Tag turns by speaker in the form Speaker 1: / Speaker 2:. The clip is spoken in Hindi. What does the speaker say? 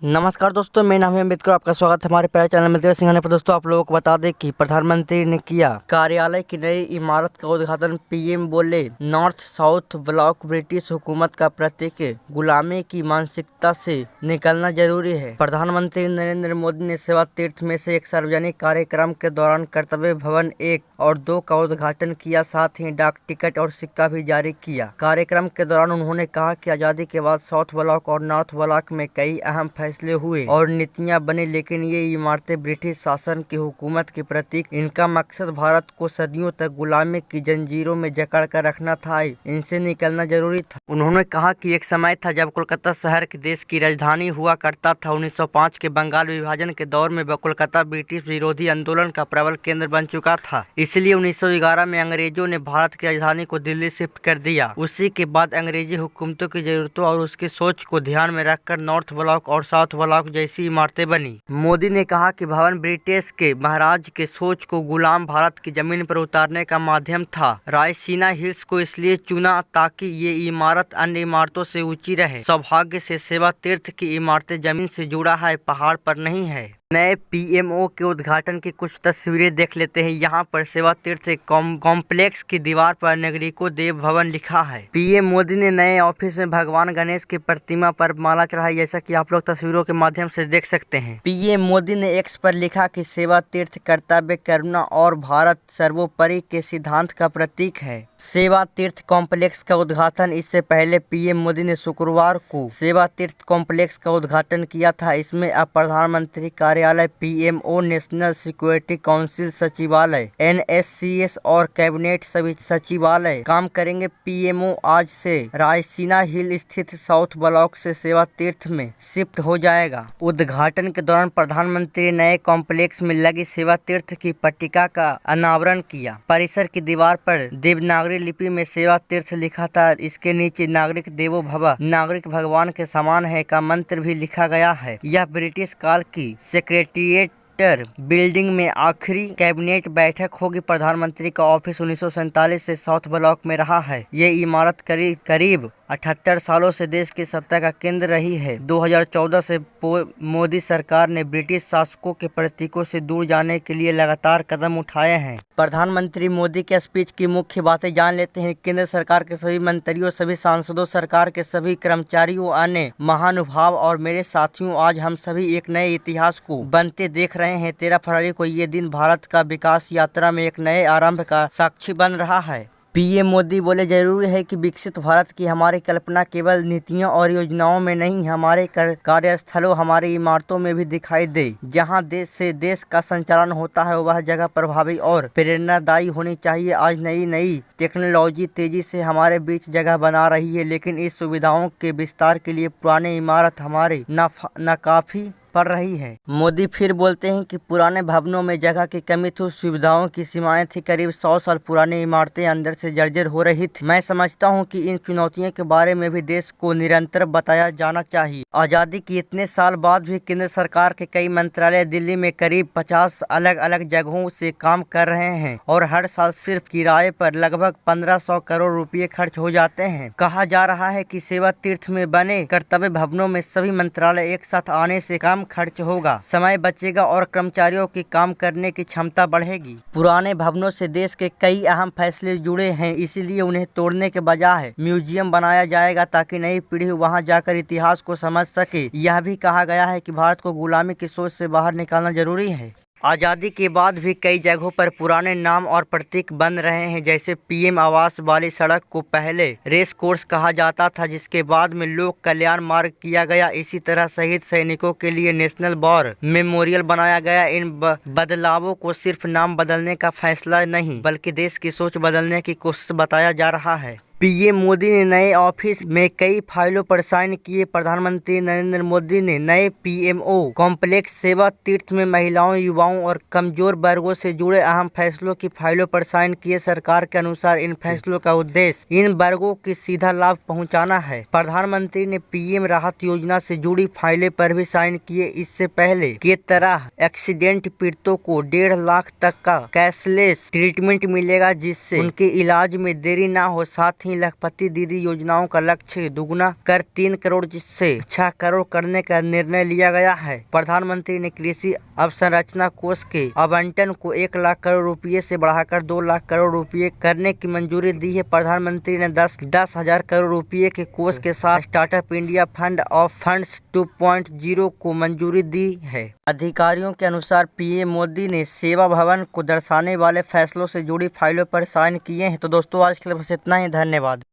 Speaker 1: नमस्कार दोस्तों, मेरा नाम है अम्बेडकर। आपका स्वागत है हमारे प्यारे चैनल मित्र सिंघाने पर। दोस्तों, आप लोगों को बता दें कि प्रधानमंत्री ने किया कार्यालय की नई इमारत का उद्घाटन। पीएम बोले, नॉर्थ साउथ ब्लॉक ब्रिटिश हुकूमत का प्रतीक है, गुलामी की मानसिकता से निकलना जरूरी है। प्रधानमंत्री नरेंद्र मोदी ने सेवा तीर्थ में से एक सार्वजनिक कार्यक्रम के दौरान कर्तव्य भवन 1 और 2 का उद्घाटन किया, साथ ही डाक टिकट और सिक्का भी जारी किया। कार्यक्रम के दौरान उन्होंने कहा कि आजादी के बाद साउथ ब्लॉक और नॉर्थ ब्लॉक में कई अहम फैसले हुए और नीतियां बनी, लेकिन ये इमारतें ब्रिटिश शासन की हुकूमत के प्रतीक। इनका मकसद भारत को सदियों तक गुलामी की जंजीरों में जकड़ कर रखना था, इनसे निकलना जरूरी था। उन्होंने कहा कि एक समय था जब कोलकाता शहर के देश की राजधानी हुआ करता था। 1905 के बंगाल विभाजन के दौर में कोलकाता ब्रिटिश विरोधी आंदोलन का प्रबल केंद्र बन चुका था। इसलिए 1911 में अंग्रेजों ने भारत की राजधानी को दिल्ली शिफ्ट कर दिया। उसी के बाद अंग्रेजी हुकूमतों की जरूरतों और उसकी सोच को ध्यान में रखकर नॉर्थ ब्लॉक और साउथ ब्लॉक जैसी इमारतें बनी। मोदी ने कहा कि भवन ब्रिटिश के महाराज के सोच को गुलाम भारत की जमीन पर उतारने का माध्यम था। रायसीना हिल्स को इसलिए चुना ताकि ये इमारत अन्य इमारतों से ऊंची रहे। सौभाग्य से सेवा तीर्थ की इमारतें जमीन से जुड़ा है, पहाड़ पर नहीं है। नए पीएमओ के उद्घाटन की कुछ तस्वीरें देख लेते हैं। यहाँ पर सेवा तीर्थ कॉम्प्लेक्स की दीवार पर नागरिकों देव भवन लिखा है। पीएम मोदी ने नए ऑफिस में भगवान गणेश की प्रतिमा पर माला चढ़ाई, जैसा कि आप लोग तस्वीरों के माध्यम से देख सकते हैं। पीएम मोदी ने एक्स पर लिखा कि सेवा तीर्थ कर्तव्य, करुणा और भारत सर्वोपरि के सिद्धांत का प्रतीक है। सेवा तीर्थ कॉम्प्लेक्स का उद्घाटन इससे पहले पीएम मोदी ने शुक्रवार को सेवा तीर्थ कॉम्प्लेक्स का उद्घाटन किया था। इसमें अब प्रधानमंत्री कार्यालय, पीएमओ, नेशनल सिक्योरिटी काउंसिल सचिवालय, एनएससीएस और कैबिनेट सचिवालय काम करेंगे। पीएमओ आज से रायसीना हिल स्थित साउथ ब्लॉक से सेवा तीर्थ में शिफ्ट हो जाएगा। उद्घाटन के दौरान प्रधानमंत्री नए कॉम्प्लेक्स में लगी सेवा तीर्थ की पट्टिका का अनावरण किया। परिसर की दीवार पर देवनागरी लिपि में सेवा तीर्थ लिखा था। इसके नीचे नागरिक देवो भव, नागरिक भगवान के समान है का मंत्र भी लिखा गया है। यह ब्रिटिश काल की सेक्रेटेरिएट बिल्डिंग में आखिरी कैबिनेट बैठक होगी। प्रधानमंत्री का ऑफिस 1947 से साउथ ब्लॉक में रहा है। ये इमारत करीब 78 सालों से देश की सत्ता का केंद्र रही है। 2014 से मोदी सरकार ने ब्रिटिश शासकों के प्रतीकों से दूर जाने के लिए लगातार कदम उठाए हैं। प्रधानमंत्री मोदी के स्पीच की मुख्य बातें जान लेते हैं। केंद्र सरकार के सभी मंत्रियों, सभी सांसदों, सरकार के सभी कर्मचारियों, अन्य महानुभाव और मेरे साथियों, आज हम सभी एक नए इतिहास को बनते देख रहे हैं। 13 फरवरी को ये दिन भारत का विकास यात्रा में एक नए आरंभ का साक्षी बन रहा है। पीएम मोदी बोले, जरूरी है कि विकसित भारत की हमारी कल्पना केवल नीतियों और योजनाओं में नहीं, हमारे कार्यस्थलों, हमारी इमारतों में भी दिखाई दे। जहां देश से देश का संचालन होता है वह जगह प्रभावी और प्रेरणादायी होनी चाहिए। आज नई टेक्नोलॉजी तेजी से हमारे बीच जगह बना रही है, लेकिन इस सुविधाओं के विस्तार के लिए पुरानी इमारत हमारे नाकाफी पड़ रही है। मोदी फिर बोलते हैं कि पुराने भवनों में जगह की कमी थी, सुविधाओं की सीमाएं थी। करीब 100 साल पुरानी इमारतें अंदर से जर्जर हो रही थी। मैं समझता हूं कि इन चुनौतियों के बारे में भी देश को निरंतर बताया जाना चाहिए। आजादी के इतने साल बाद भी केंद्र सरकार के कई मंत्रालय दिल्ली में करीब 50 अलग अलग जगहों से काम कर रहे हैं और हर साल सिर्फ किराए पर लगभग 1500 करोड़ रुपए खर्च हो जाते हैं। कहा जा रहा है कि सेवा तीर्थ में बने कर्तव्य भवनों में सभी मंत्रालय एक साथ आने से कम खर्च होगा, समय बचेगा और कर्मचारियों की काम करने की क्षमता बढ़ेगी। पुराने भवनों से देश के कई अहम फैसले जुड़े हैं, इसीलिए उन्हें तोड़ने के बजाय म्यूजियम बनाया जाएगा ताकि नई पीढ़ी वहां जाकर इतिहास को समझ सके। यह भी कहा गया है कि भारत को गुलामी की सोच से बाहर निकालना जरूरी है। आज़ादी के बाद भी कई जगहों पर पुराने नाम और प्रतीक बन रहे हैं, जैसे पीएम आवास वाली सड़क को पहले रेस कोर्स कहा जाता था, जिसके बाद में लोक कल्याण मार्ग किया गया। इसी तरह शहीद सैनिकों के लिए नेशनल वॉर मेमोरियल बनाया गया। इन बदलावों को सिर्फ नाम बदलने का फैसला नहीं, बल्कि देश की सोच बदलने की कोशिश बताया जा रहा है। पीएम मोदी ने नए ऑफिस में कई फाइलों पर साइन किए। प्रधानमंत्री नरेंद्र मोदी ने नए पीएमओ कॉम्प्लेक्स सेवा तीर्थ में महिलाओं, युवाओं और कमजोर वर्गों से जुड़े अहम फैसलों की फाइलों पर साइन किए। सरकार के अनुसार इन फैसलों का उद्देश्य इन वर्गों की सीधा लाभ पहुंचाना है। प्रधानमंत्री ने पीएम राहत योजना से जुड़ी फाइलें पर भी साइन किए। इससे पहले की तरह एक्सीडेंट पीड़ितों को 1.5 लाख तक का कैशलेस ट्रीटमेंट मिलेगा, जिससे उनके इलाज में देरी न हो। साथ वहीं लखपति दीदी योजनाओं का लक्ष्य दुगुना कर 3 करोड़ से 6 करोड़ करने का निर्णय लिया गया है। प्रधानमंत्री ने कृषि अवसंरचना कोष के आवंटन को 1 लाख करोड़ रुपए से बढ़ाकर 2 लाख करोड़ रुपए करने की मंजूरी दी है। प्रधानमंत्री ने 10,000 करोड़ रुपए के कोष के साथ startup India fund of funds 2.0 को मंजूरी दी है। अधिकारियों के अनुसार पीएम मोदी ने सेवा भवन को दर्शाने वाले फैसलों से जुड़ी फाइलों पर साइन किए हैं। तो दोस्तों आज के लिए बस इतना ही। धन्यवाद।